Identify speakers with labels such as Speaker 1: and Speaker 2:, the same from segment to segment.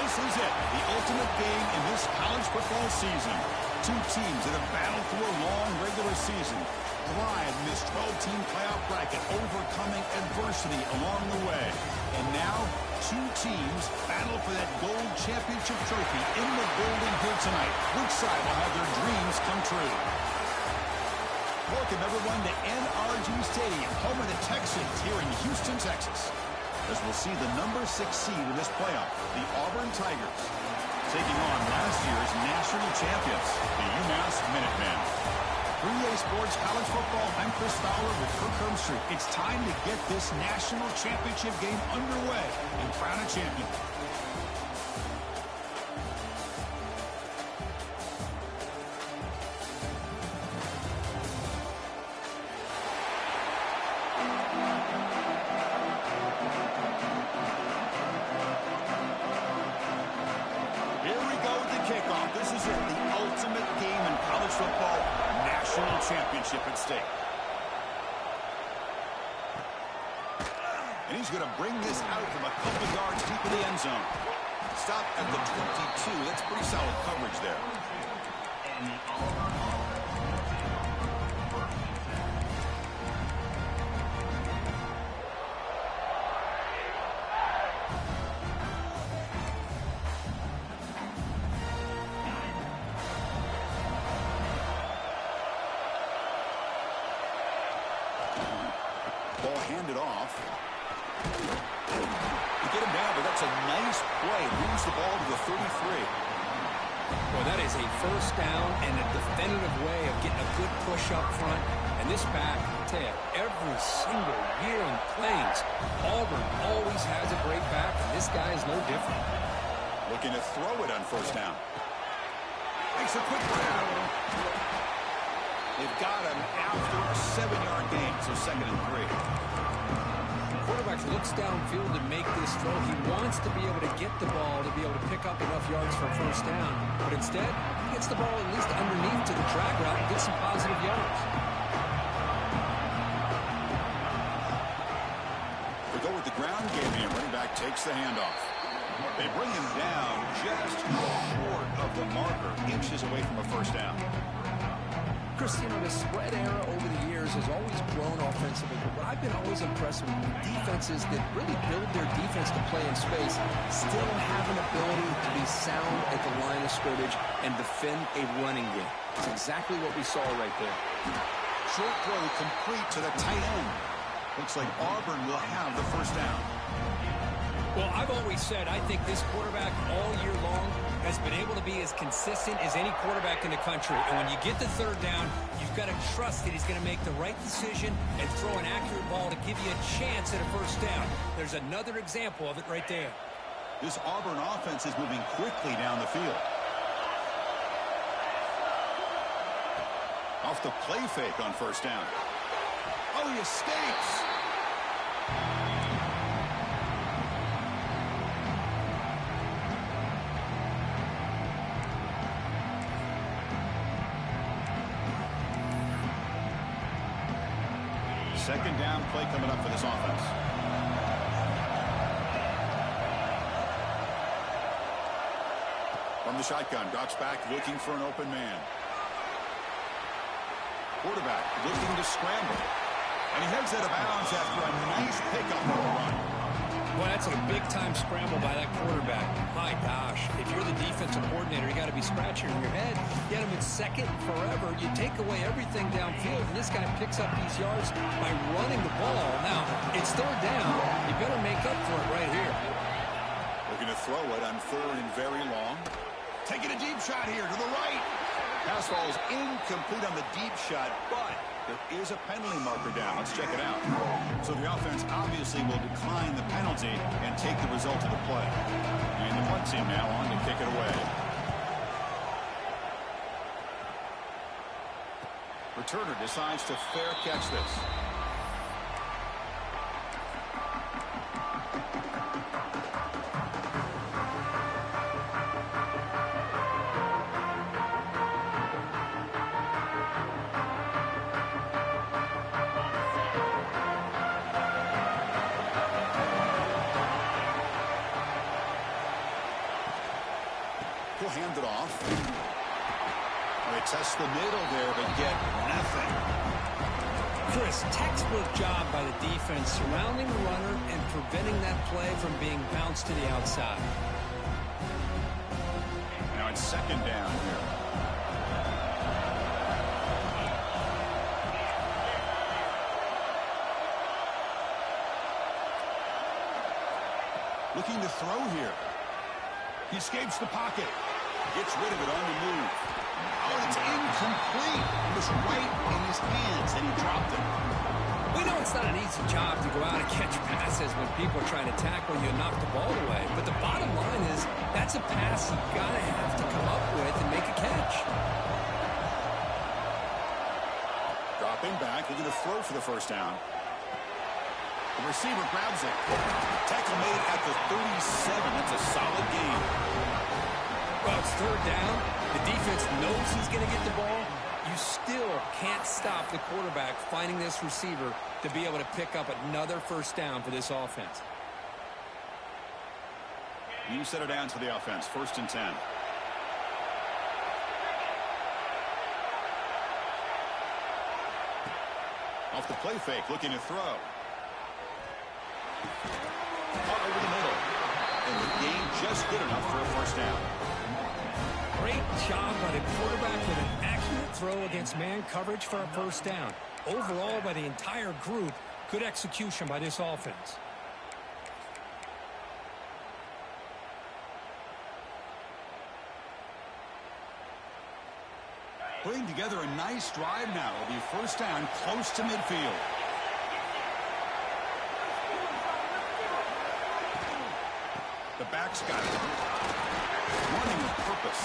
Speaker 1: This is it, the ultimate game in this college football season. Two teams that have battled through a long regular season, thrive in this 12-team playoff bracket, overcoming adversity along the way. And now, two teams battle for that gold championship trophy in the building here tonight. Which side will have their dreams come true? Welcome, everyone, to NRG Stadium, home of the Texans here in Houston, Texas. As we'll see the number 6 seed in this playoff, the Auburn Tigers, taking on last year's national champions, the UMass Minutemen. 3A Sports College Football, I'm Chris Fowler with Kirk Herbstreit. It's time to get this national championship game underway and crown a champion. Championship at stake. And he's going to bring this out from a couple of yards deep in the end zone. Stop at the 22. That's pretty solid coverage there. Ball handed off. You get him down, but that's a nice play. Moves the ball to the 33.
Speaker 2: Well, that is a first down and a definitive way of getting a good push up front. And this back, I tell you, every single year in Plains, Auburn always has a great back, and this guy is no different.
Speaker 1: Looking to throw it on first down. Makes a quick grab. They've got him after a 7-yard gain, so 2nd and 3.
Speaker 2: Quarterback looks downfield to make this throw. He wants to be able to get the ball to be able to pick up enough yards for a first down. But instead, he gets the ball at least underneath to the drag route and gets some positive yards.
Speaker 1: They go with the ground game here. Running back takes the handoff. They bring him down just short of the marker, inches away from a first down.
Speaker 2: Chris, you know, the spread era over the years has always grown offensively, but what I've been always impressed with defenses that really build their defense to play in space still have an ability to be sound at the line of scrimmage and defend a running game. It's exactly what we saw right there.
Speaker 1: Short throw complete to the tight end. Looks like Auburn will have the first down.
Speaker 2: Well, I've always said I think this quarterback all year long has been able to be as consistent as any quarterback in the country. And when you get the third down, you've got to trust that he's going to make the right decision and throw an accurate ball to give you a chance at a first down. There's another example of it right there.
Speaker 1: This Auburn offense is moving quickly down the field. Off the play fake on first down. Oh, he escapes. Second down play coming up for this offense. From the shotgun, drops back looking for an open man. Quarterback looking to scramble. And he heads out of bounds after a nice pickup on the run.
Speaker 2: Well, that's a big-time scramble by that quarterback. My gosh, if you're the defensive coordinator, you got to be scratching your head. You had him in second forever. You take away everything downfield, and this guy picks up these yards by running the ball. Now, it's third down. You better make up for it right here.
Speaker 1: Looking to throw it on 3rd and very long. Taking a deep shot here to the right. Pass ball is incomplete on the deep shot, but there is a penalty marker down. Let's check it out. So the offense obviously will decline the penalty and take the result of the play. And the punt team now on to kick it away. Returner decides to fair catch this. will hand it off. They test the middle there, but get nothing.
Speaker 2: Chris, textbook job by the defense surrounding the runner and preventing that play from being bounced to the outside.
Speaker 1: Now it's second down here. Looking to throw here. He escapes the pocket. Gets rid of it on the move. Oh, it's incomplete. It was right in his hands, and he dropped it.
Speaker 2: We know it's not an easy job to go out and catch passes when people are trying to tackle you and knock the ball away. But the bottom line is that's a pass you got to have to come up with and make a catch.
Speaker 1: Dropping back, looking to throw for the first down. The receiver grabs it. Tackle made at the 37. That's a solid gain.
Speaker 2: Well, it's third down. The defense knows he's going to get the ball. You still can't stop the quarterback finding this receiver to be able to pick up another first down for this offense.
Speaker 1: You set it down to the offense. 1st and 10. Off the play fake, looking to throw. Caught over the middle. And the gain just good enough for a first down.
Speaker 2: Great job by the quarterback with an accurate throw against man coverage for a first down. Overall, by the entire group, good execution by this offense.
Speaker 1: Putting together a nice drive now. It'll be first down close to midfield. The back's got it. Running with purpose.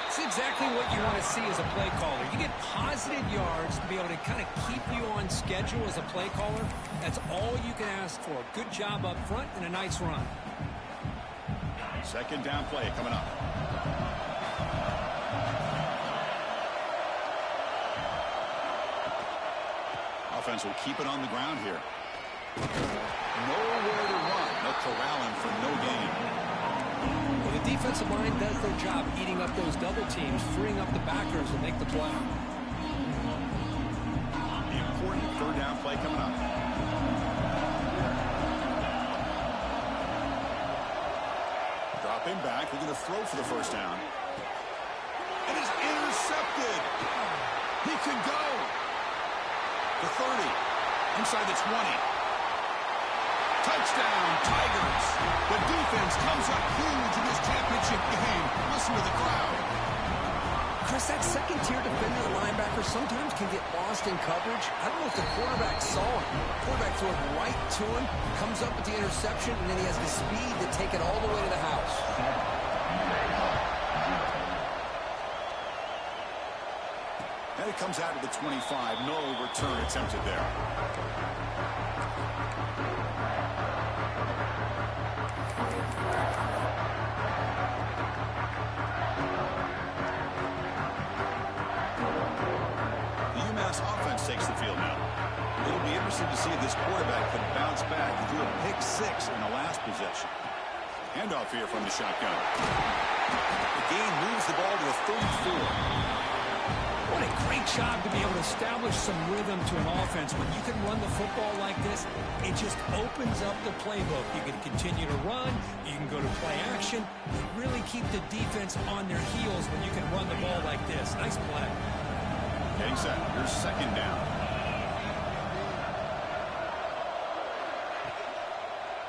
Speaker 2: It's exactly what you want to see as a play caller. You get positive yards to be able to kind of keep you on schedule as a play caller. That's all you can ask for. Good job up front and a nice run.
Speaker 1: Second down play coming up. Offense will keep it on the ground here. Nowhere to run. They'll corral him for no gain.
Speaker 2: Well, the defensive line does their job eating up those double teams, freeing up the backers to make the play.
Speaker 1: The important third down play coming up. Dropping back. We're going to throw for the first down. It is intercepted. He can go. The 30. Inside the 20. Touchdown, Tigers. The defense comes up huge in this championship game. Listen to the crowd.
Speaker 2: Chris, that second-tier defender, the linebacker, sometimes can get lost in coverage. I don't know if the quarterback saw it. Quarterback threw it right to him, comes up with the interception, and then he has the speed to take it all the way to the house.
Speaker 1: And it comes out of the 25. No return attempted there. Offense takes the field now. It'll be interesting to see if this quarterback can bounce back. He threw a pick 6 in the last possession. Handoff here from the shotgun. The gain moves the ball to the 34.
Speaker 2: What a great job to be able to establish some rhythm to an offense. When you can run the football like this, it just opens up the playbook. You can continue to run. You can go to play action. You really keep the defense on their heels when you can run the ball like this. Nice play.
Speaker 1: Getting set. Here's second down.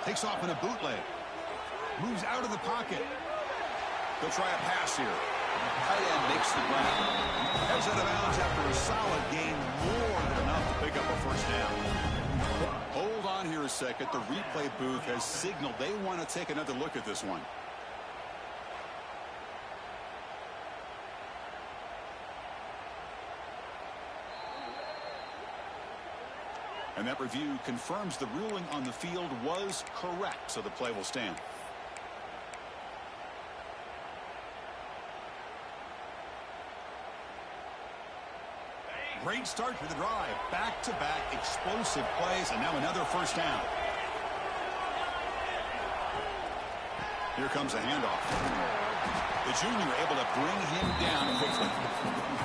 Speaker 1: Takes off in a bootleg. Moves out of the pocket. They'll try a pass here. Tight end makes the grab. Heads out of bounds after a solid gain. More than enough to pick up a first down. Hold on here a second. The replay booth has signaled they want to take another look at this one. And that review confirms the ruling on the field was correct, so the play will stand. Great start to the drive. Back-to-back explosive plays, and now another first down. Here comes a handoff. The junior able to bring him down quickly.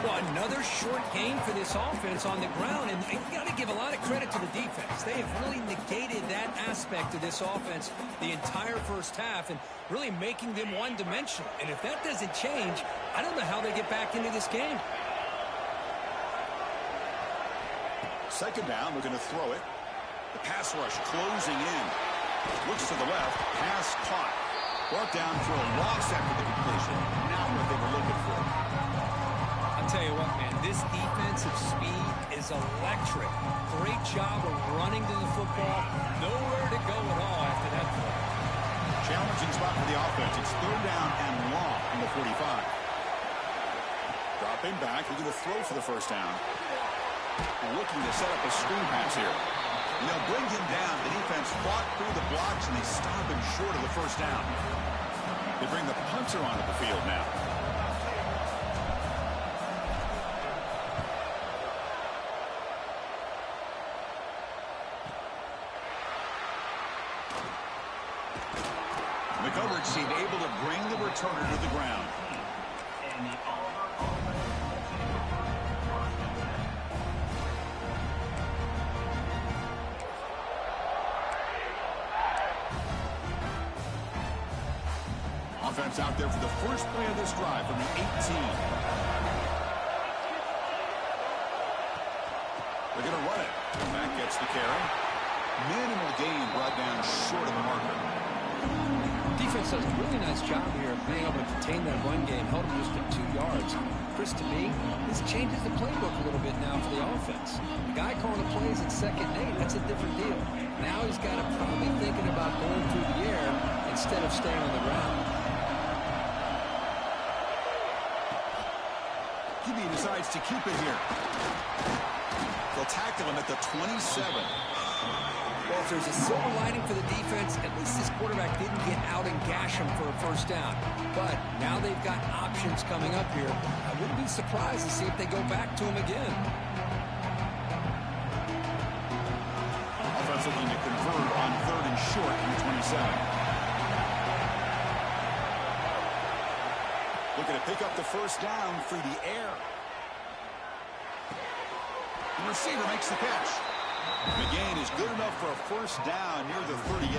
Speaker 2: Well, another short game for this offense on the ground, and you got to give a lot of credit to the defense. They have really negated that aspect of this offense the entire first half and really making them one-dimensional. And if that doesn't change, I don't know how they get back into this game.
Speaker 1: Second down, we're going to throw it. The pass rush closing in. Looks to the left, pass caught. Brought down for a loss after the completion. Not what they were looking for.
Speaker 2: I'll tell you what, man, this defensive speed is electric. Great job of running to the football. Nowhere to go at all after that play.
Speaker 1: Challenging spot for the offense. It's third down and long from the 45. Dropping back, looking to throw for the first down. Looking to set up a screen pass here. And they'll bring him down. The defense fought through the blocks, and they stop him short of the first down. They bring the punter onto the field now. The coverage team able to bring the returner to the ground. Offense out there for the first play of this drive from the 18. They're going to run it. And that gets the carry. Minimal gain brought down short of the marker.
Speaker 2: Defense does a really nice job here of being able to contain that run game. Held him just at 2 yards. Chris, to me, this changes the playbook a little bit now for the offense. The guy calling the plays at 2nd and 8, that's a different deal. Now he's got to probably thinking about going through the air instead of staying on the ground.
Speaker 1: QB decides to keep it here. They'll tackle him at the 27.
Speaker 2: Well, if there's a silver lining for the defense, at least this quarterback didn't get out and gash him for a first down. But now they've got options coming up here. I wouldn't be surprised to see if they go back to him again.
Speaker 1: Offense looking to convert on 3rd and short from the 27. Looking to pick up the first down through the air. The receiver makes the catch. The gain is good enough for a first down near the 38.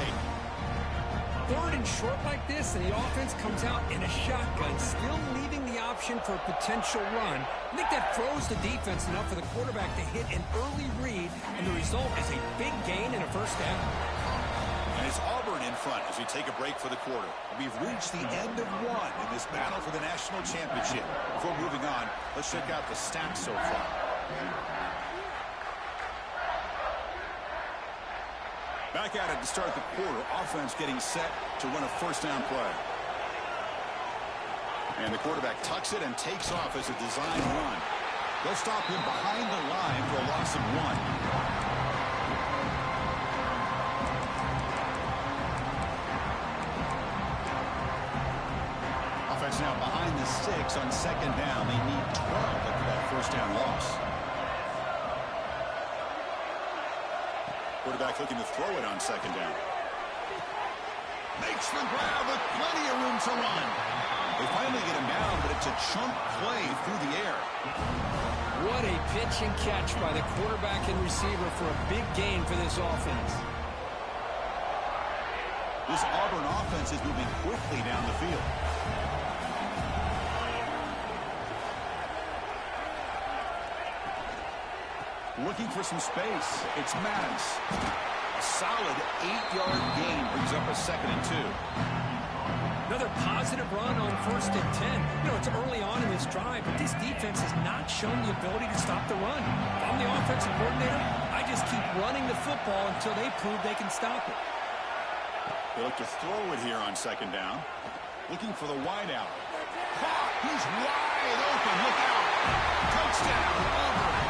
Speaker 2: 3rd and short like this, and the offense comes out in a shotgun, still leaving the option for a potential run. I think that throws the defense enough for the quarterback to hit an early read, and the result is a big gain and a first down.
Speaker 1: And it's Auburn in front as we take a break for the quarter. We've reached the end of one in this battle for the national championship. Before moving on, let's check out the stats so far. Back at it to start the quarter. Offense getting set to run a first down play. And the quarterback tucks it and takes off as a design run. They'll stop him behind the line for a loss of 1. Offense now behind the 6 on 2nd down. They need 12 after that first down loss. Quarterback looking to throw it on 2nd down. Makes the grab with plenty of room to run. They finally get him down, but it's a chunk play through the air.
Speaker 2: What a pitch and catch by the quarterback and receiver for a big gain for this offense.
Speaker 1: This Auburn offense is moving quickly down the field. Looking for some space. It's Maddox. A solid 8-yard gain brings up a 2nd and 2.
Speaker 2: Another positive run on 1st and 10. You know, it's early on in this drive, but this defense has not shown the ability to stop the run. If I'm the offensive coordinator, I just keep running the football until they prove they can stop it.
Speaker 1: They look to throw it here on 2nd down. Looking for the wideout. Caught! He's wide open. Look out! Touchdown, Auburn!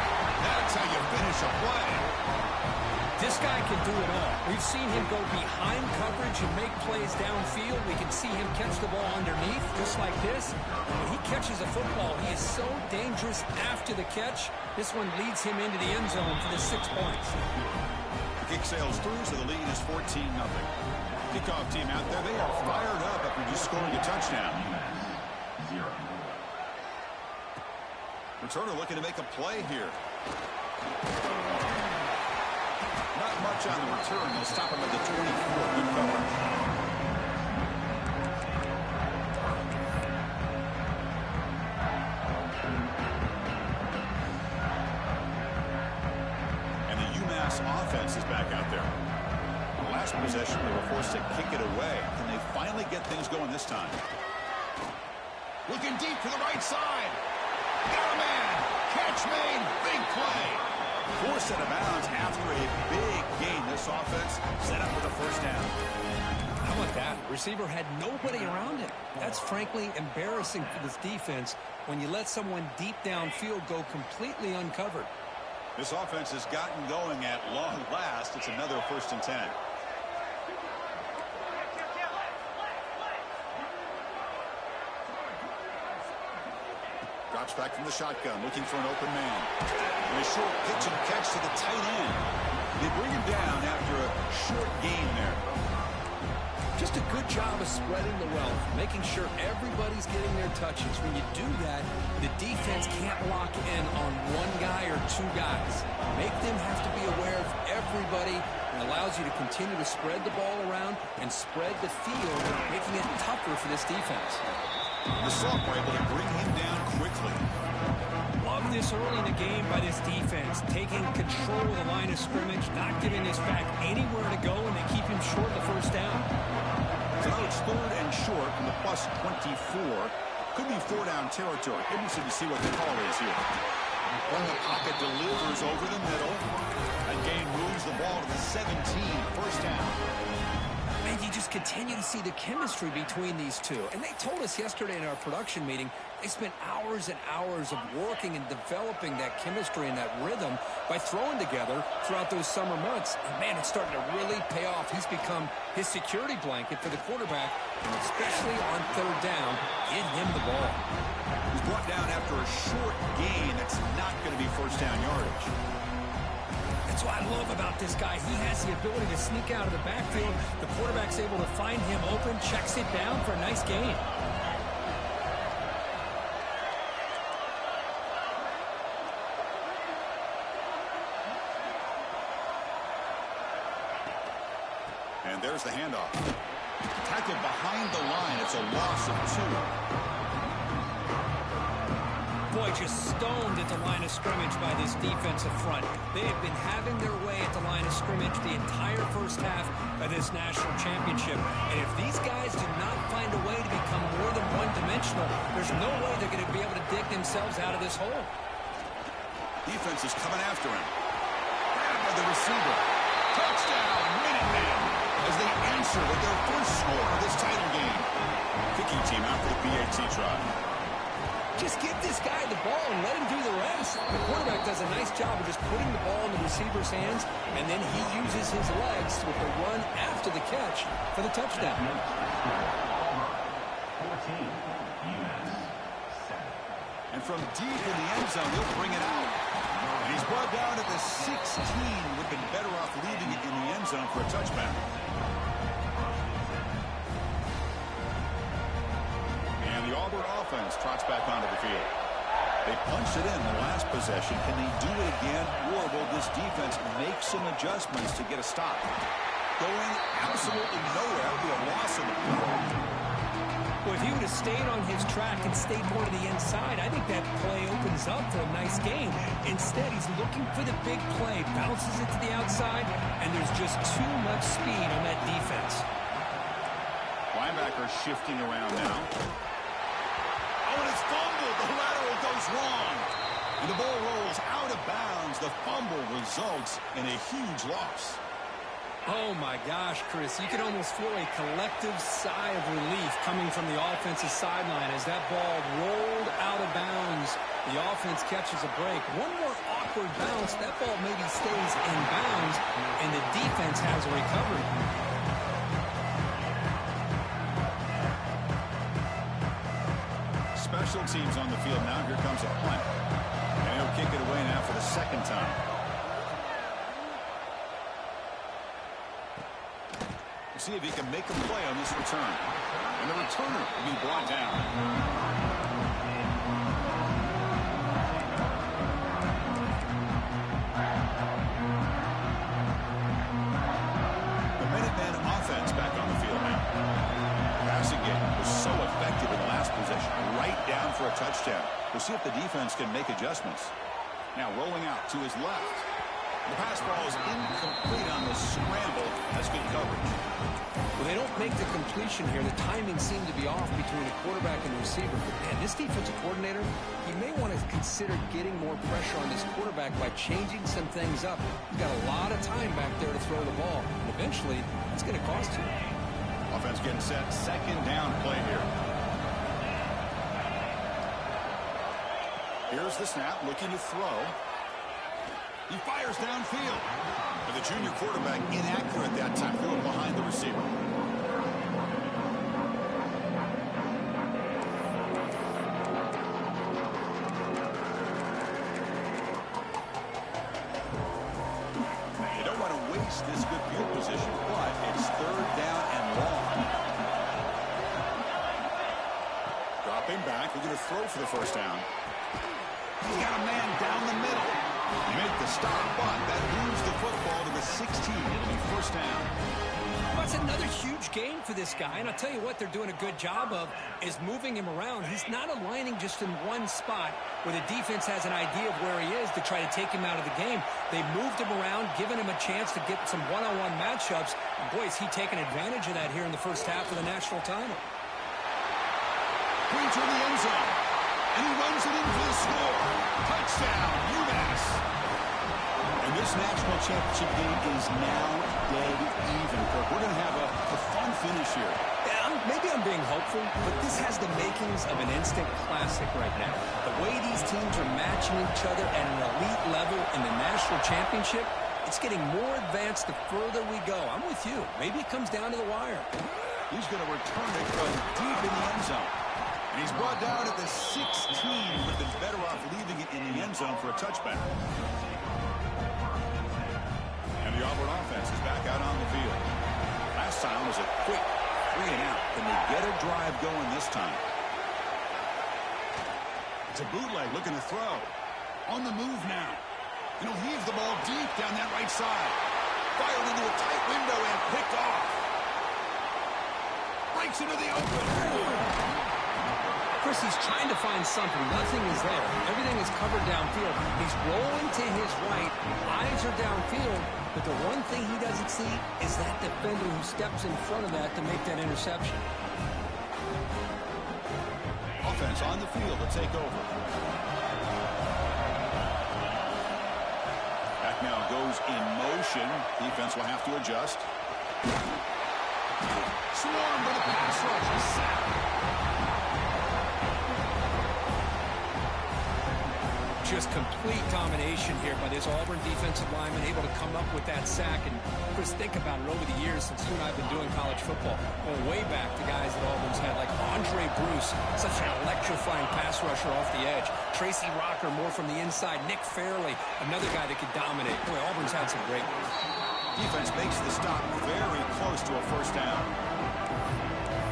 Speaker 1: That's how you finish a play.
Speaker 2: This guy can do it all. We've seen him go behind coverage and make plays downfield. We can see him catch the ball underneath, just like this. When he catches a football, he is so dangerous after the catch. This one leads him into the end zone for the 6 points.
Speaker 1: The kick sails through, so the lead is 14-0. Kickoff team out there, they are fired up after just scoring a touchdown. Returner looking to make a play here. Not much on the return. They'll stop him at the 24. Good coverage. And the UMass offense is back out there. The last possession, they were forced to kick it away. Can they finally get things going this time? Looking deep to the right side. Got a man. Catch made. Big play. Forced out of bounds after a big gain. This offense set up with a first down.
Speaker 2: How about that? Receiver had nobody around him. That's frankly embarrassing for this defense when you let someone deep downfield go completely uncovered.
Speaker 1: This offense has gotten going at long last. It's another 1st and 10. Drops back from the shotgun, looking for an open man. And a short pitch and catch to the tight end. They bring him down after a short gain there.
Speaker 2: Just a good job of spreading the wealth, making sure everybody's getting their touches. When you do that, the defense can't lock in on one guy or two guys. Make them have to be aware of everybody. It allows you to continue to spread the ball around and spread the field, making it tougher for this defense.
Speaker 1: The Soft were able to bring him down quickly.
Speaker 3: Love this early in the game by this defense, taking control of the line of scrimmage, not giving this back anywhere to go, and they keep him short of the first down.
Speaker 1: So now it's 3rd and short from the plus 24. Could be 4-down territory. Interesting to see what the call is here. From the pocket, delivers over the middle. That gain moves the ball to the 17. First down.
Speaker 2: And you just continue to see the chemistry between these two. And they told us yesterday in our production meeting, they spent hours and hours of working and developing that chemistry and that rhythm by throwing together throughout those summer months. And man, it's starting to really pay off. He's become his security blanket for the quarterback, and especially on 3rd down, get him the ball.
Speaker 1: He's brought down after a short gain. That's not going to be first down yardage.
Speaker 3: That's what I love about this guy. He has the ability to sneak out of the backfield. The quarterback's able to find him open, checks it down for a nice gain.
Speaker 1: And there's the handoff. Tackled behind the line. It's a loss of 2.
Speaker 3: Boy, just stoned at the line of scrimmage by this defensive front. They have been having their way at the line of scrimmage the entire first half of this national championship. And if these guys do not find a way to become more than one-dimensional, there's no way they're going to be able to dig themselves out of this hole.
Speaker 1: Defense is coming after him. Grabbed by the receiver. Touchdown, Minutemen, as they answer with their first score of this title game. Kicking team out for the PAT try.
Speaker 2: Just give this guy the ball and let him do the rest. The quarterback does a nice job of just putting the ball in the receiver's hands, and then he uses his legs with the run after the catch for the touchdown.
Speaker 1: And from deep in the end zone, he'll bring it out. And he's brought down at the 16. Would have been better off leaving it in the end zone for a touchback. And the Auburn offense trots back onto the field. They punched it in the last possession. Can they do it again, or will this defense make some adjustments to get a stop? Going absolutely nowhere would be a loss in the play.
Speaker 3: Well, if he would have stayed on his track and stayed more to the inside, I think that play opens up for a nice game. Instead, he's looking for the big play, bounces it to the outside, and there's just too much speed on that defense.
Speaker 1: Linebacker shifting around now. Oh, and it's fumbled. The lateral goes wrong. And the ball rolls out of bounds. The fumble results in a huge loss.
Speaker 3: Oh, my gosh, Chris. You can almost feel a collective sigh of relief coming from the offensive sideline as that ball rolled out of bounds. The offense catches a break. One more awkward bounce. That ball maybe stays in bounds, and the defense has a recovery.
Speaker 1: Special teams on the field now. Here comes a punt. And he'll kick it away now for the second time. We'll see if he can make a play on this return. And the returner will be brought down. for a touchdown. We'll see if the defense can make adjustments. Now rolling out to his left. The pass ball is incomplete on the scramble. That's good coverage.
Speaker 2: Well, they don't make the completion here. The timing seemed to be off between the quarterback and the receiver. But, man, this defensive coordinator, he may want to consider getting more pressure on this quarterback by changing some things up. He's got a lot of time back there to throw the ball. And eventually, it's going to cost you.
Speaker 1: Offense getting set. Second down play here. Here's the snap, looking to throw. He fires downfield. And the junior quarterback inaccurate that time, throwing behind the receiver. They don't want to waste this good field position, but it's third down and long. Dropping back, looking to throw for the first down. He's got a man down the middle. Make the stop, but that moves the football to the 16. It'll be first down.
Speaker 3: That's another huge game for this guy, and I'll tell you what they're doing a good job of is moving him around. He's not aligning just in one spot where the defense has an idea of where he is to try to take him out of the game. They moved him around, giving him a chance to get some one-on-one matchups. And boy, is he taking advantage of that here in the first half of the national title.
Speaker 1: Into the end zone. And he runs it in for the score. Touchdown, UMass. And this national championship game is now dead even. We're going to have a fun finish here.
Speaker 3: Yeah, maybe I'm being hopeful, but this has the makings of an instant classic right now. The way these teams are matching each other at an elite level in the national championship, it's getting more advanced the further we go. I'm with you. Maybe it comes down to the wire.
Speaker 1: He's going to return it from deep in the end zone. And he's brought down at the 16. Would have been better off leaving it in the end zone for a touchback. And the Auburn offense is back out on the field. Last time was a quick 3 and out. Can they get a drive going this time? It's a bootleg looking to throw. On the move now. And he'll heave the ball deep down that right side. Fired into a tight window and picked off. Breaks into the open.
Speaker 3: Chris, he's trying to find something. Nothing is there. Everything is covered downfield. He's rolling to his right. Eyes are downfield. But the one thing he doesn't see is that defender who steps in front of that to make that interception.
Speaker 1: Offense on the field to take over. Back now goes in motion. Defense will have to adjust. Swarm for the pass rush. He's sacked.
Speaker 3: Just complete domination here by this Auburn defensive lineman, able to come up with that sack. And Chris, think about it over the years since you and I have been doing college football, going way back to guys that Auburn's had, like Andre Bruce, such an electrifying pass rusher off the edge. Tracy Rocker, more from the inside. Nick Fairley, another guy that could dominate. Boy, Auburn's had some great ones.
Speaker 1: Defense makes the stop very close to a first down.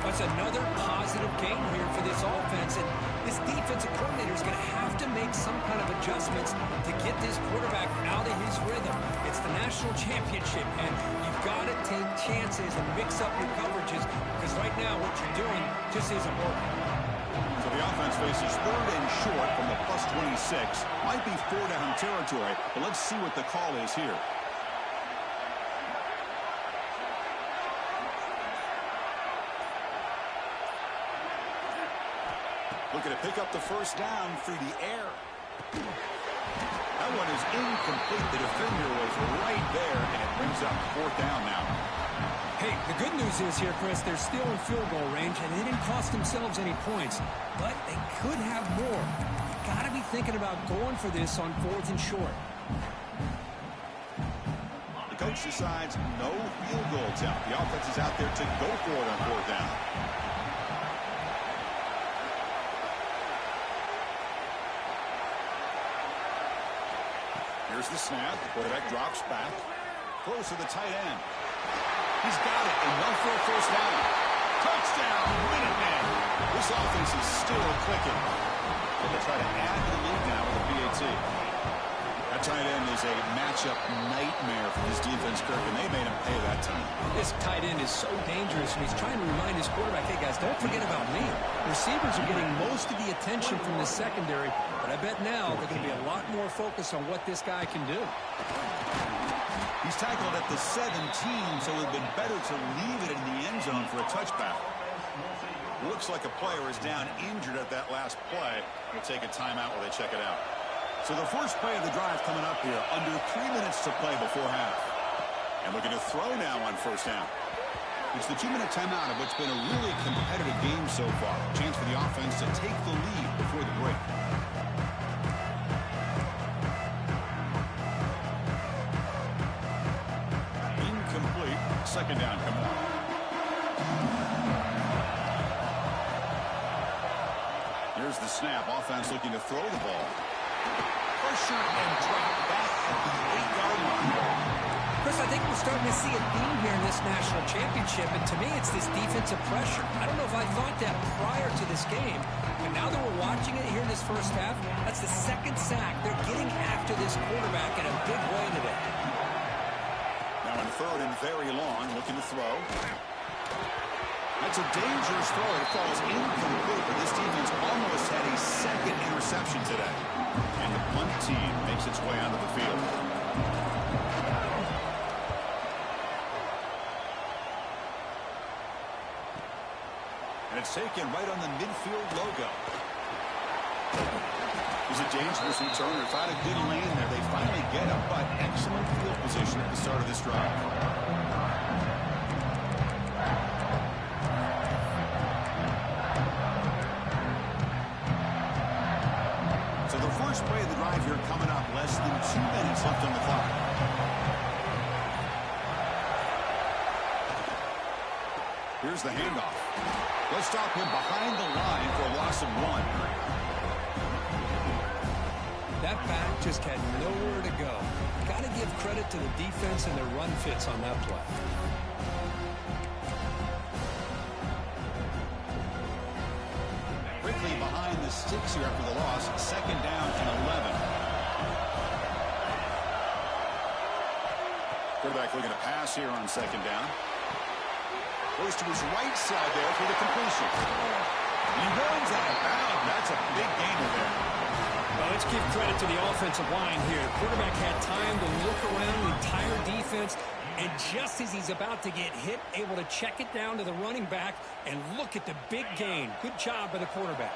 Speaker 3: That's another positive game here for this offense, and this defensive coordinator is going to have to make some kind of adjustments to get this quarterback out of his rhythm. It's the national championship, and you've got to take chances and mix up your coverages, because right now what you're doing just isn't working.
Speaker 1: So the offense faces third and short from the plus 26. Might be 4-down territory, but let's see what the call is here. Looking to pick up the first down through the air. That one is incomplete. The defender was right there, and it brings up fourth down now.
Speaker 3: Hey, the good news is here, Chris, they're still in field goal range, and they didn't cost themselves any points. But they could have more. Got to be thinking about going for this on fourth and short.
Speaker 1: The coach decides no field goal attempt. The offense is out there to go for it on fourth down. Here's the snap. Quarterback drops back. Close to the tight end. He's got it. Enough for a first down. Touchdown, Minutemen. This offense is still clicking. They're going to try to add to the lead now with the PAT. That tight end is a matchup nightmare for this defense, Kirk, and they made him pay that time.
Speaker 3: This tight end is so dangerous, and he's trying to remind his quarterback, hey, guys, don't forget about me. Receivers are getting most of the attention from the secondary, but I bet now they're going to be a lot more focused on what this guy can do.
Speaker 1: He's tackled at the 17, so it would have been better to leave it in the end zone for a touchback. Looks like a player is down injured at that last play. We'll take a timeout while they check it out. So the first play of the drive coming up here, under 3 minutes to play before half. And looking to throw now on first down. It's the 2-minute timeout of what's been a really competitive game so far. Chance for the offense to take the lead before the break. Incomplete. Second down coming up. Here's the snap. Offense looking to throw the ball. Pressure and drop back at the 8-yard line.
Speaker 3: Chris, I think we're starting to see a theme here in this national championship, and to me it's this defensive pressure. I don't know if I thought that prior to this game, but now that we're watching it here in this first half, that's the second sack. They're getting after this quarterback in a big way today.
Speaker 1: Now on third and very long, looking to throw. That's a dangerous throw. It falls incomplete, but this defense almost had a second interception today. And the punt team makes its way onto the field. And it's taken right on the midfield logo. It was a dangerous returner. Found a good lane there. They finally get him, but excellent field position at the start of this drive. So the first play of the drive here coming up. Less than 2 minutes left on the clock. Here's the handoff. Let's stop him behind the line for a loss of 1.
Speaker 3: That back just had nowhere to go. Got to give credit to the defense and their run fits on that play.
Speaker 1: Quickly behind the sticks here after the loss. Second down and 11. Quarterback looking to pass here on second down. Goes to his right side there for the completion. He runs out of bounds. That's a big gainer there.
Speaker 3: Well, let's give credit to the offensive line here. The quarterback had time to look around the entire defense, and just as he's about to get hit, able to check it down to the running back, and look at the big gain. Good job by the quarterback.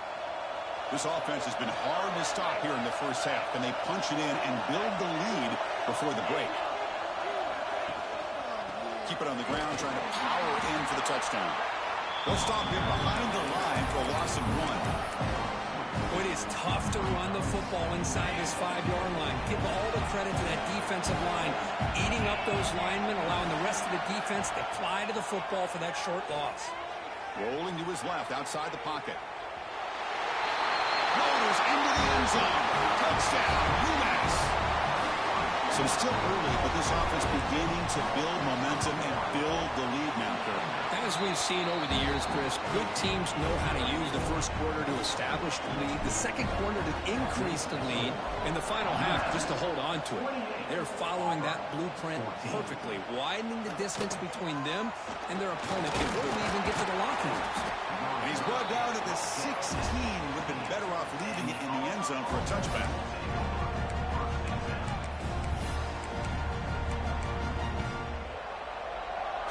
Speaker 1: This offense has been hard to stop here in the first half. Can they punch it in and build the lead before the break? Keep it on the ground, trying to power in for the touchdown. They'll stop him behind the line for a loss of 1.
Speaker 3: It is tough to run the football inside this 5-yard line. Give all the credit to that defensive line, eating up those linemen, allowing the rest of the defense to fly to the football for that short loss.
Speaker 1: Rolling to his left, outside the pocket. Rolls into the end zone. Touchdown, UMass. So still early, but this offense beginning to build momentum and build the lead now, Kirk.
Speaker 3: As we've seen over the years, Chris, good teams know how to use the first quarter to establish the lead, the second quarter to increase the lead, and the final half just to hold on to it. They're following that blueprint perfectly, widening the distance between them and their opponent before we even get to the locker rooms.
Speaker 1: And he's brought down at the 16. Would have been better off leaving it in the end zone for a touchback.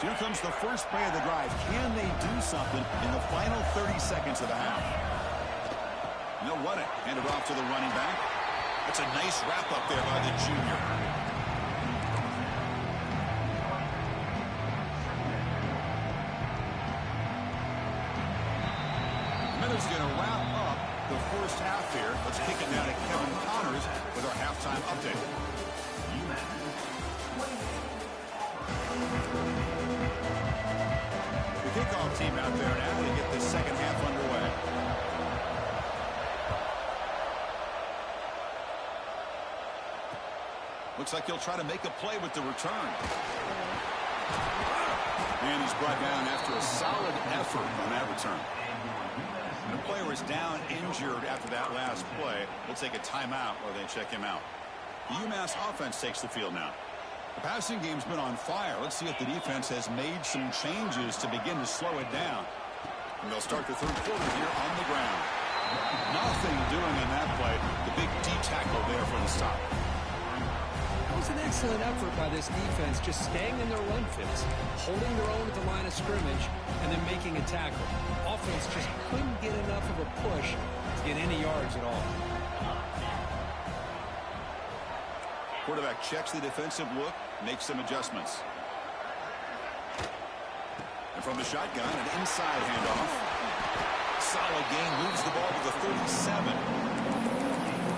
Speaker 1: Here comes the first play of the drive. Can they do something in the final 30 seconds of the half? And they'll run it. Hand it off to the running back. That's a nice wrap up there by the junior. Miller's going to wrap up the first half here. Let's kick it down to Kevin Connors with our halftime update. The kickoff team out there now to get this second half underway. Looks like he'll try to make a play with the return. And he's brought down after a solid effort on that return. And the player is down injured after that last play. We'll take a timeout while they check him out. The UMass offense takes the field now. The passing game's been on fire. Let's see if the defense has made some changes to begin to slow it down. And they'll start the third quarter here on the ground. Nothing doing on that play. The big D tackle there for the stop.
Speaker 2: That was an excellent effort by this defense, just staying in their run fits, holding their own at the line of scrimmage, and then making a tackle. Offense just couldn't get enough of a push to get any yards at all.
Speaker 1: Quarterback checks the defensive look, makes some adjustments. And from the shotgun, an inside handoff. Solid gain, moves the ball to the 37.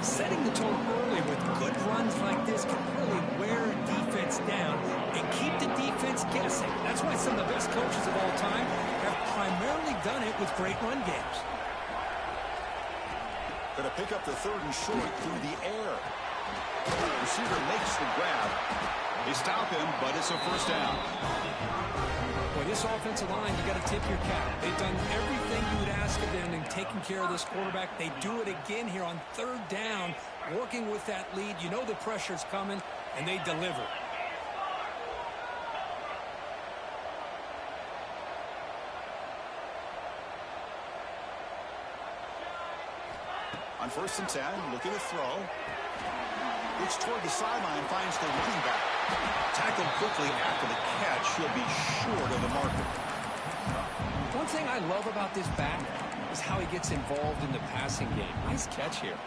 Speaker 2: Setting the tone early with good runs like this can really wear a defense down and keep the defense guessing. That's why some of the best coaches of all time have primarily done it with great run games.
Speaker 1: Going to pick up the third and short through the air. Receiver makes the grab. They stop him, but it's a first down.
Speaker 2: Boy, this offensive line, you got to tip your cap. They've done everything you would ask of them in taking care of this quarterback. They do it again here on third down, working with that lead. You know the pressure's coming, and they deliver.
Speaker 1: On 1st and 10, looking to throw. Looks toward the sideline, finds the running back. Tackled quickly after the catch. He'll be short of the marker.
Speaker 2: One thing I love about this back is how he gets involved in the passing game. Nice catch here.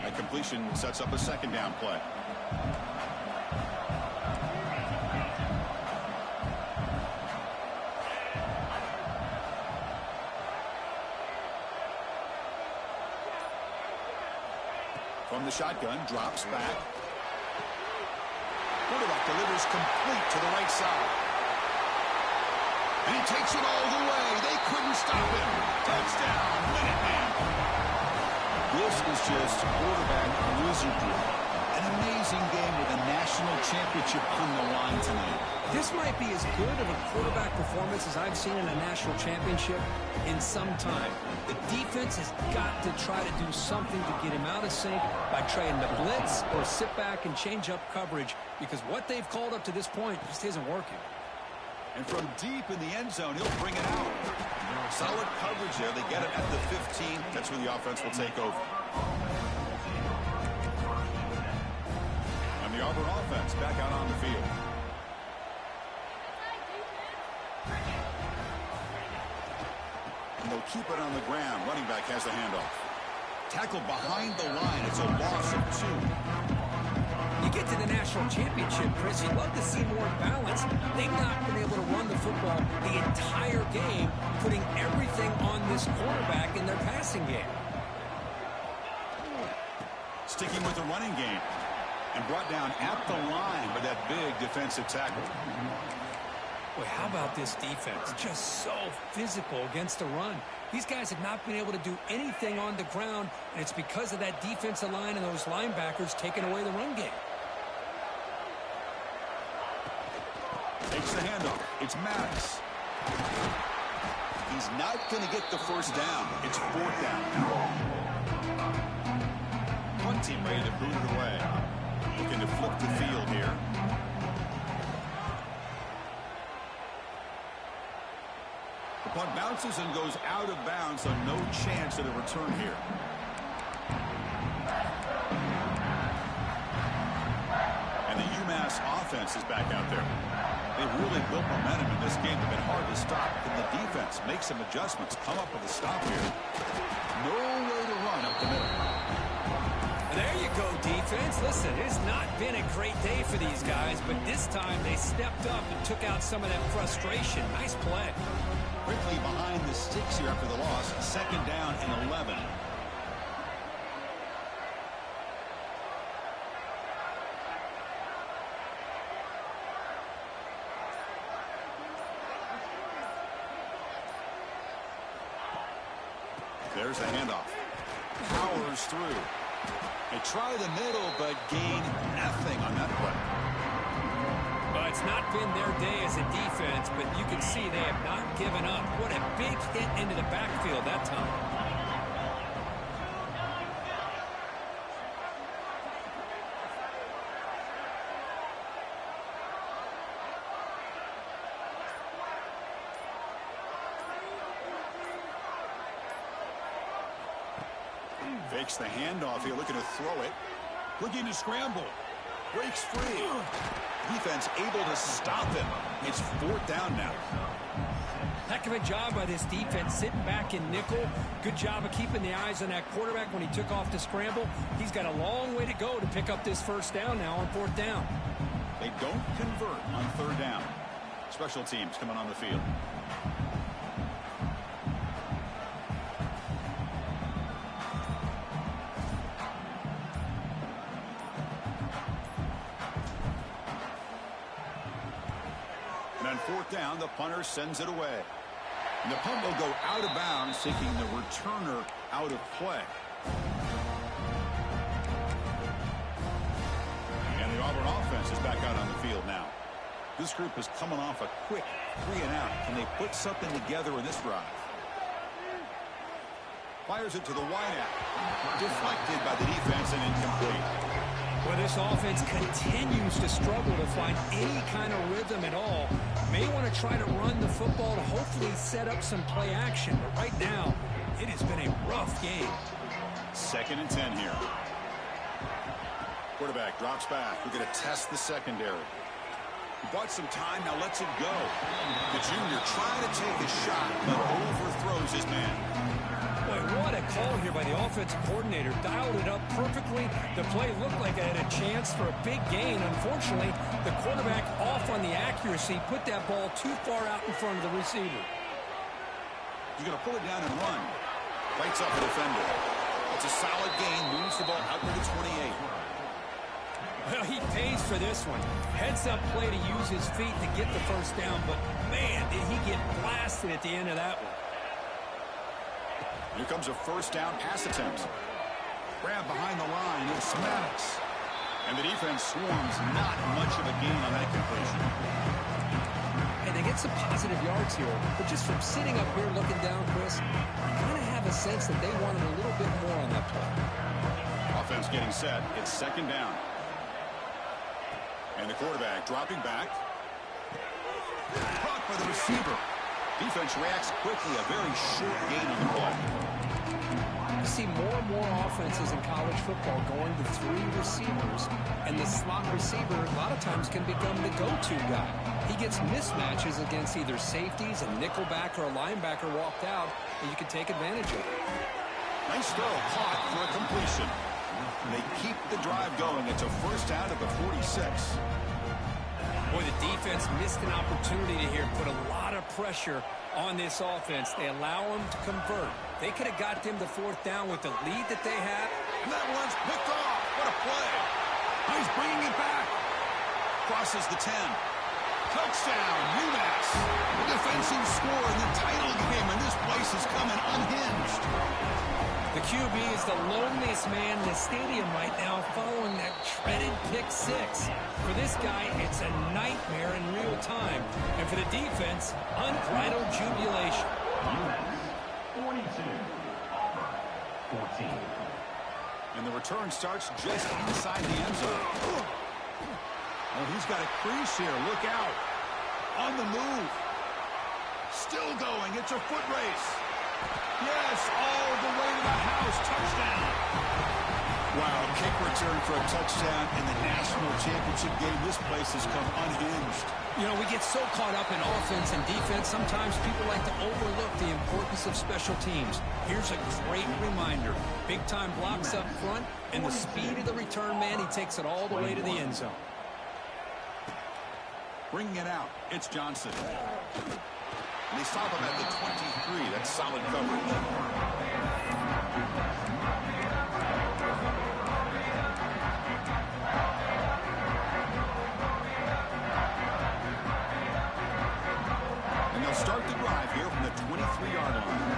Speaker 1: That completion sets up a second down play. From the shotgun, drops back. Quarterback delivers complete to the right side. And he takes it all the way. They couldn't stop him. Touchdown, Minuteman. This is just quarterback wizardry. An amazing game with a national championship on the line tonight.
Speaker 2: This might be as good of a quarterback performance as I've seen in a national championship in some time. The defense has got to try to do something to get him out of sync by trying to blitz or sit back and change up coverage, because what they've called up to this point just isn't working.
Speaker 1: And from deep in the end zone, he'll bring it out. Solid coverage there. They get it at the 15. That's where the offense will take over. And the Auburn offense back out on the field. And they'll keep it on the ground. Running back has the handoff. Tackled behind the line. It's a loss of 2.
Speaker 2: You get to the national championship, Chris, you'd love to see more balance. They've not been able to run the football the entire game, putting everything on this quarterback in their passing game.
Speaker 1: Sticking with the running game. And brought down at the line by that big defensive tackle.
Speaker 2: Boy, how about this defense? Just so physical against the run. These guys have not been able to do anything on the ground, and it's because of that defensive line and those linebackers taking away the run game.
Speaker 1: Takes the handoff. It's Maddox. He's not going to get the first down. It's 4th down. One team ready to boot it away. Looking to flip the field here. The punt bounces and goes out of bounds, so no chance at a return here. And the UMass offense is back out there. They've really built momentum in this game. They've been hard to stop. Can the defense make some adjustments, come up with a stop here? No way to run up the middle.
Speaker 2: There you go, defense. Listen, it's not been a great day for these guys, but this time they stepped up and took out some of that frustration. Nice play.
Speaker 1: Quickly behind the sticks here after the loss. 2nd down and 11. There's a handoff. Powers through. They try the middle, but gain nothing on that play.
Speaker 2: Well, it's not been their day as a defense, but you can see they have not given up. What a big hit into the backfield that time.
Speaker 1: Fakes the handoff here, looking to throw it. Looking to scramble. Breaks free. Defense able to stop him. It's 4th down now.
Speaker 3: Heck of a job by this defense, sitting back in nickel. Good job of keeping the eyes on that quarterback when he took off to scramble. He's got a long way to go to pick up this 1st down now on 4th down.
Speaker 1: They don't convert on 3rd down. Special teams coming on the field. And on 4th down, the punter sends it away. And the punt will go out of bounds, taking the returner out of play. And the Auburn offense is back out on the field now. This group is coming off a quick 3-and-out. Can they put something together in this drive? Fires it to the wideout. Deflected by the defense and incomplete.
Speaker 3: Well, this offense continues to struggle to find any kind of rhythm at all. May want to try to run the football to hopefully set up some play action. But right now, it has been a rough game.
Speaker 1: 2nd and 10 here. Quarterback drops back. We're going to test the secondary. He bought some time, now lets it go. The junior trying to take a shot, but overthrows his man.
Speaker 3: Boy, what a call here by the offensive coordinator. Dialed it up perfectly. The play looked like it had a chance for a big gain. Unfortunately, the quarterback off on the accuracy, put that ball too far out in front of the receiver.
Speaker 1: He's going to pull it down and run. Fights up a defender. It's a solid gain, moves the ball out to the 28.
Speaker 3: Well, he pays for this one. Heads-up play to use his feet to get the 1st down, but, man, did he get blasted at the end of that one.
Speaker 1: Here comes a 1st down pass attempt. Grab behind the line. It's Maddox. And the defense swarms. Not much of a gain on that completion.
Speaker 2: And they get some positive yards here, but just from sitting up here looking down, Chris, I kind of have a sense that they wanted a little bit more on that play.
Speaker 1: Offense getting set. It's 2nd down. And the quarterback dropping back. Caught by the receiver. Defense reacts quickly. A very short gain on the play.
Speaker 2: You see more and more offenses in college football going to 3 receivers, and the slot receiver a lot of times can become the go-to guy. He gets mismatches against either safeties, a nickelback, or a linebacker walked out, and you can take advantage of it.
Speaker 1: Nice throw. Caught for a completion. They keep the drive going. It's a 1st down at the 46.
Speaker 3: Boy, the defense missed an opportunity to here put a lot of pressure on this offense. They allow them to convert. They could have got them to 4th down with the lead that they have.
Speaker 1: And that one's picked off. What a play. He's bringing it back. Crosses the 10. Touchdown, UMass. The defensive score in the title game, and this place is coming unhinged.
Speaker 3: The QB is the loneliest man in the stadium right now following that treaded pick 6. For this guy, it's a nightmare in real time. And for the defense, unbridled jubilation.
Speaker 4: 42, Auburn, 14.
Speaker 1: And the return starts just inside the end zone. Oh, he's got a crease here. Look out. On the move. Still going. It's a foot race. Yes, all the way to the house. Touchdown. Wow, kick return for a touchdown in the national championship game. This place has come unhinged.
Speaker 3: You know, we get so caught up in offense and defense, sometimes people like to overlook the importance of special teams. Here's a great reminder. Big-time blocks up front, and the speed of the return man, he takes it all the way to the end zone.
Speaker 1: Bringing it out, it's Johnson. And they stop him at the 23. That's solid coverage. And they'll start the drive here from the 23-yard line.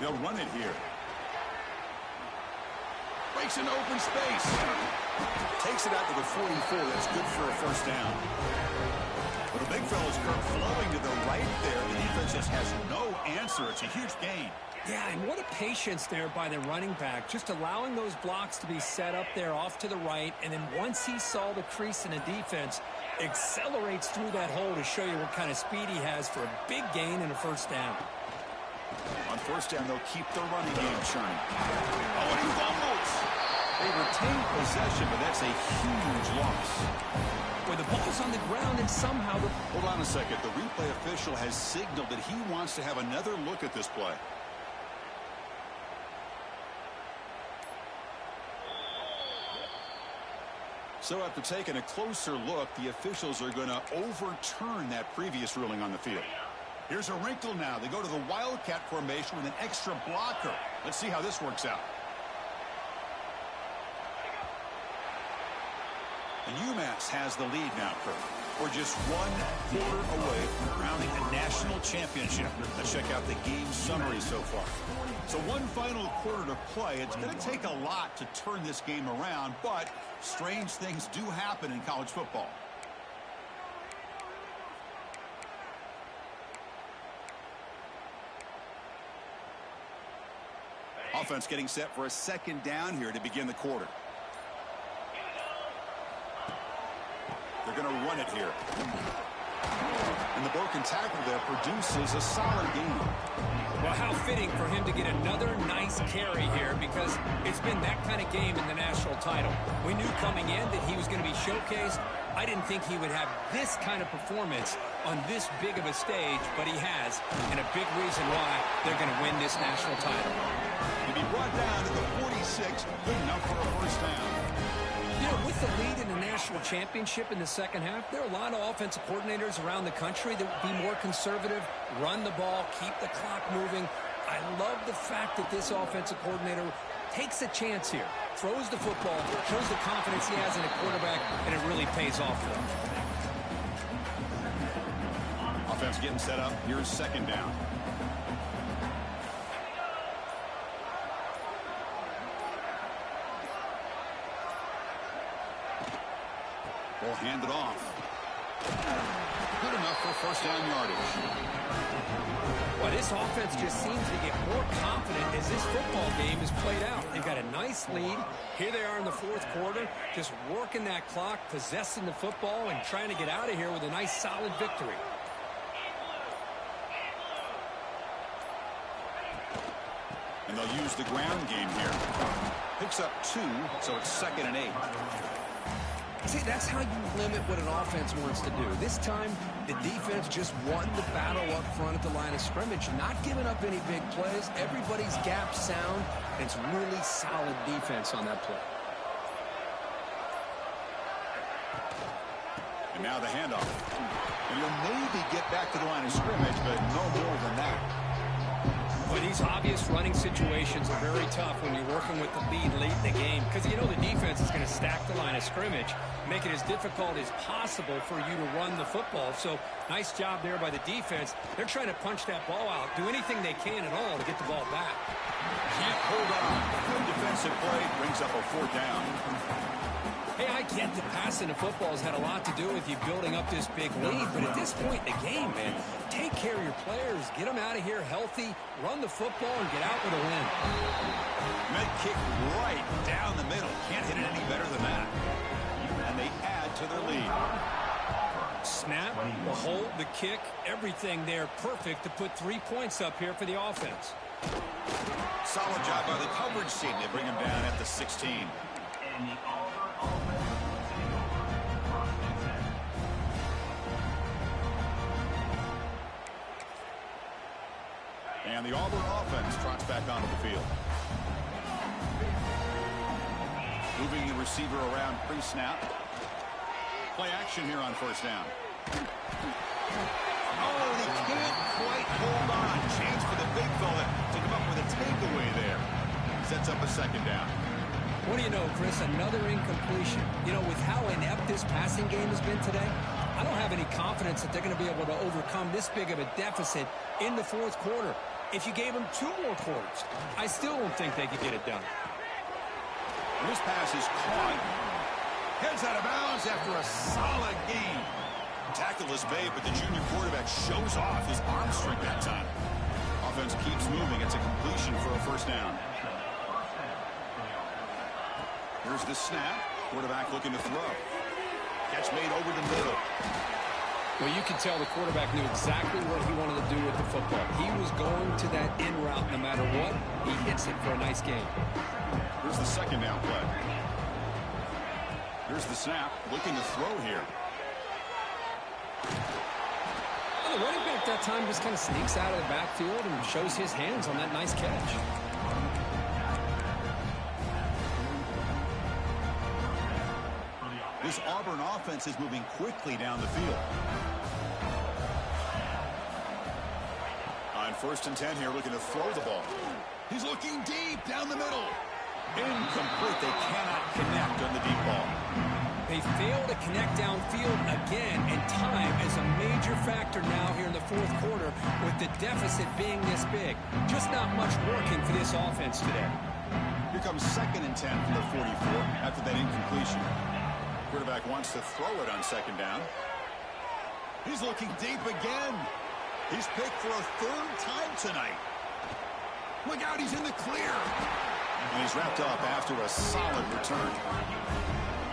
Speaker 1: They'll run it here. breaks into open space. Takes it out to the 44. That's good for a first down. But the big fella's flowing to the right there. The defense just has no answer. It's a huge gain.
Speaker 3: Yeah, and what a patience there by the running back, just allowing those blocks to be set up there off to the right, and then once he saw the crease in the defense, accelerates through that hole to show you what kind of speed he has for a big gain and a first down.
Speaker 1: On first down, they'll keep the running game churning. Oh, and he fumbles. They retain possession, but that's a huge loss.
Speaker 3: Where the ball's on the ground and somehow...
Speaker 1: Hold on a second. The replay official has signaled that he wants to have another look at this play. So after taking a closer look, the officials are going to overturn that previous ruling on the field. Here's a wrinkle now. They go to the Wildcat formation with an extra blocker. Let's see how this works out. And UMass has the lead now, Kurt. We're just 1 quarter away from crowning a national championship. Let's check out the game summary so far. So one final quarter to play. It's going to take a lot to turn this game around, but strange things do happen in college football. Offense getting set for a second down here to begin the quarter. They're going to run it here. And the broken tackle there produces a solid game.
Speaker 3: Well, how fitting for him to get another nice carry here, because it's been that kind of game in the national title. We knew coming in that he was going to be showcased. I didn't think he would have this kind of performance on this big of a stage, but he has, and a big reason why they're going to win this national title.
Speaker 1: To be brought down to the 46, good enough for a first down.
Speaker 3: You know, with the lead in the national championship in the second half, there are a lot of offensive coordinators around the country that would be more conservative, run the ball, keep the clock moving. I love the fact that this offensive coordinator takes a chance here, throws the football, shows the confidence he has in a quarterback, and it really pays off for him.
Speaker 1: Offense getting set up. Here's second down. Ball handed off. Good enough for first down yardage.
Speaker 3: Well, this offense just seems to get more confident as this football game is played out. They've got a nice lead. Here they are in the fourth quarter, just working that clock, possessing the football, and trying to get out of here with a nice, solid victory.
Speaker 1: And they'll use the ground game here. Picks up 2, so it's 2nd and 8.
Speaker 2: See, that's how you limit what an offense wants to do. This time, the defense just won the battle up front at the line of scrimmage, not giving up any big plays. Everybody's gap sound, and it's really solid defense on that play.
Speaker 1: And now the handoff. And you'll maybe get back to the line of scrimmage, but no more than that.
Speaker 3: But these obvious running situations are very tough when you're working with the lead late in the game, because you know the defense is going to stack the line of scrimmage, make it as difficult as possible for you to run the football. So nice job there by the defense. They're trying to punch that ball out, do anything they can at all to get the ball back.
Speaker 1: Can't hold on. Good defensive play brings up a 4th down.
Speaker 3: Hey, I get that passing the football has had a lot to do with you building up this big lead, but at this point in the game, man, take care of your players, get them out of here healthy, run the football, and get out with a win.
Speaker 1: Med kick right down the middle. Can't hit it any better than that. And they add to their lead.
Speaker 3: Snap, the hold, the kick, everything there perfect to put 3 points up here for the offense.
Speaker 1: Solid job by the coverage team. They bring him down at the 16.
Speaker 4: And the
Speaker 1: And the Auburn offense trots back onto the field. Moving the receiver around pre-snap. Play action here on first down. Oh, he can't quite hold on. Chance for the big fella to come up with a takeaway there. Sets up a second down.
Speaker 3: What do you know, Chris? Another incompletion. You know, with how inept this passing game has been today, I don't have any confidence that they're going to be able to overcome this big of a deficit in the fourth quarter. If you gave them 2 more quarters, I still don't think they could get it done.
Speaker 1: This pass is caught. Heads out of bounds after a solid gain. Tackle is made, but the junior quarterback shows off his arm strength that time. Offense keeps moving. It's a completion for a first down. Here's the snap. Quarterback looking to throw. Catch made over the middle.
Speaker 2: Well, you can tell the quarterback knew exactly what he wanted to do with the football. He was going to that in route no matter what. He hits it for a nice gain.
Speaker 1: Here's the second down play. Here's the snap. Looking to throw here.
Speaker 2: Well, the running back that time just kind of sneaks out of the backfield and shows his hands on that nice catch.
Speaker 1: This Auburn offense is moving quickly down the field. On 1st and 10 here, looking to throw the ball. He's looking deep down the middle. Incomplete. They cannot connect on the deep ball.
Speaker 2: They fail to connect downfield again, and time is a major factor now here in the 4th quarter with the deficit being this big. Just not much working for this offense today.
Speaker 1: Here comes 2nd and 10 from the 44 after that incompletion. Quarterback wants to throw it on 2nd down. He's looking deep again. He's picked for a 3rd time tonight. Look out, he's in the clear. And he's wrapped up after a solid return.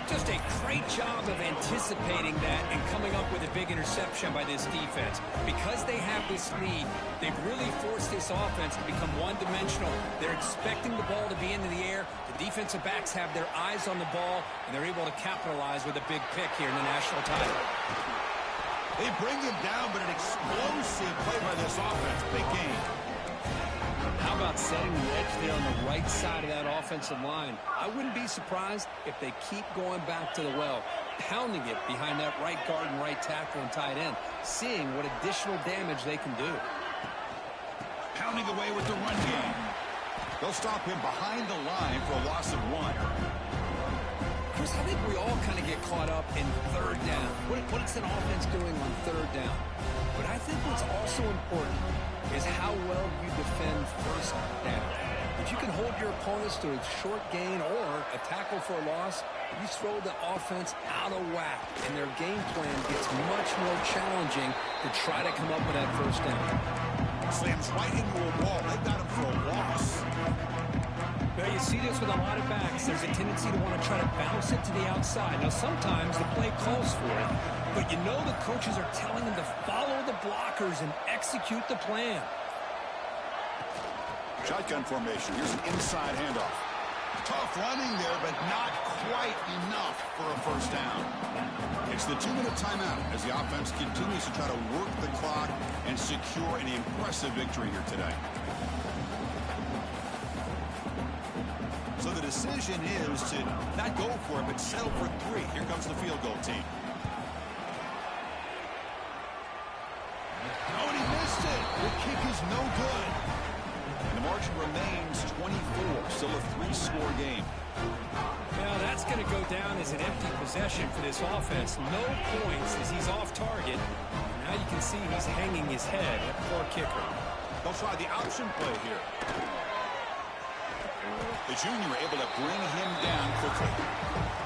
Speaker 2: Just a great job of anticipating that and coming up with a big interception by this defense. Because they have this lead, they've really forced this offense to become one-dimensional. They're expecting the ball to be into the air. The defensive backs have their eyes on the ball, and they're able to capitalize with a big pick here in the national title.
Speaker 1: They bring him down, but an explosive play by this offense. Big game.
Speaker 2: How about setting the edge there on the right side of that offensive line? I wouldn't be surprised if they keep going back to the well, pounding it behind that right guard and right tackle and tight end, seeing what additional damage they can do.
Speaker 1: Pounding away with the run game. They'll stop him behind the line for a loss of 1.
Speaker 2: Chris, I think we all kind of get caught up in 3rd down. What's an offense doing on 3rd down? But I think what's also important is how well you defend 1st down. If you can hold your opponents to a short gain or a tackle for a loss, you throw the offense out of whack, and their game plan gets much more challenging to try to come up with that 1st down.
Speaker 1: Slams right into a wall. They got him for a loss.
Speaker 2: Well, you see this with a lot of backs. There's a tendency to want to try to bounce it to the outside. Now, sometimes the play calls for it, but you know the coaches are telling them to follow the blockers and execute the plan.
Speaker 1: Shotgun formation. Here's an inside handoff. Tough running there, but not quite enough for a 1st down. It's the 2-minute timeout as the offense continues to try to work the clock and secure an impressive victory here today. So the decision is to not go for it, but settle for 3. Here comes the field goal team. Oh, and he missed it. The kick is no good. And the margin remains 24. Still a 3-score game.
Speaker 2: Well, that's going to go down as an empty possession for this offense. No points as he's off target. Now you can see he's hanging his head. A poor kicker.
Speaker 1: They'll try the option play here. The junior able to bring him down quickly.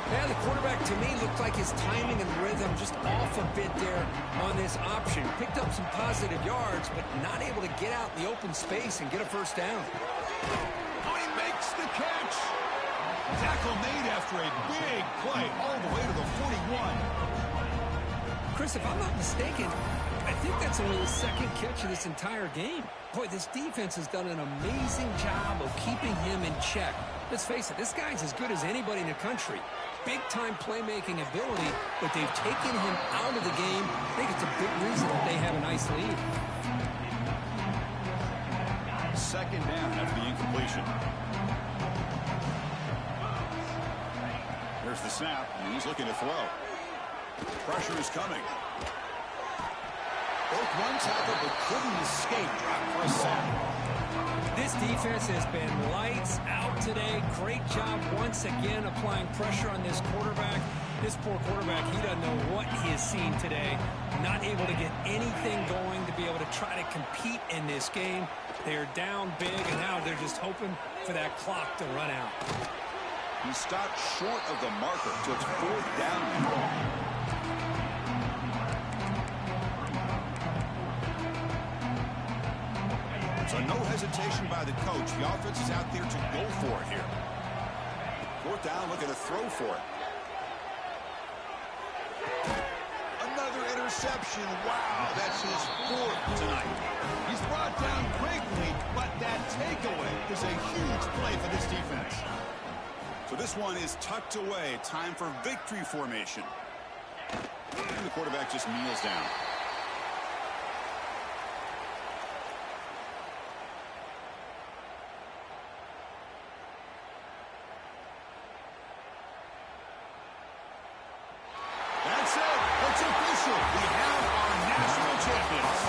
Speaker 2: Yeah, the quarterback to me looked like his timing and rhythm just off a bit there on this option. Picked up some positive yards, but not able to get out in the open space and get a 1st down.
Speaker 1: Oh, he makes the catch. Tackle made after a big play all the way to the 41.
Speaker 2: Chris, if I'm not mistaken, I think that's only the 2nd catch of this entire game. Boy, this defense has done an amazing job of keeping him in check. Let's face it, this guy's as good as anybody in the country. Big-time playmaking ability, but they've taken him out of the game. I think it's a big reason that they have a nice lead.
Speaker 1: 2nd down after the incompletion. Here's the snap, and he's looking to throw. Pressure is coming. Broke one tackle, but couldn't escape. Dropped for a sack.
Speaker 2: This defense has been lights out today. Great job once again applying pressure on this quarterback. This poor quarterback, he doesn't know what he has seen today. Not able to get anything going to be able to try to compete in this game. They're down big, and now they're just hoping for that clock to run out.
Speaker 1: He stopped short of the marker, so it's 4th down now. So no hesitation by the coach. The offense is out there to go for it here. 4th down, looking to throw for it. Another interception. Wow, that's his 4th tonight. He's brought down quickly, but that takeaway is a huge play for this defense. So this one is tucked away. Time for victory formation. And the quarterback just kneels down. That's it. It's official. We have our national champions.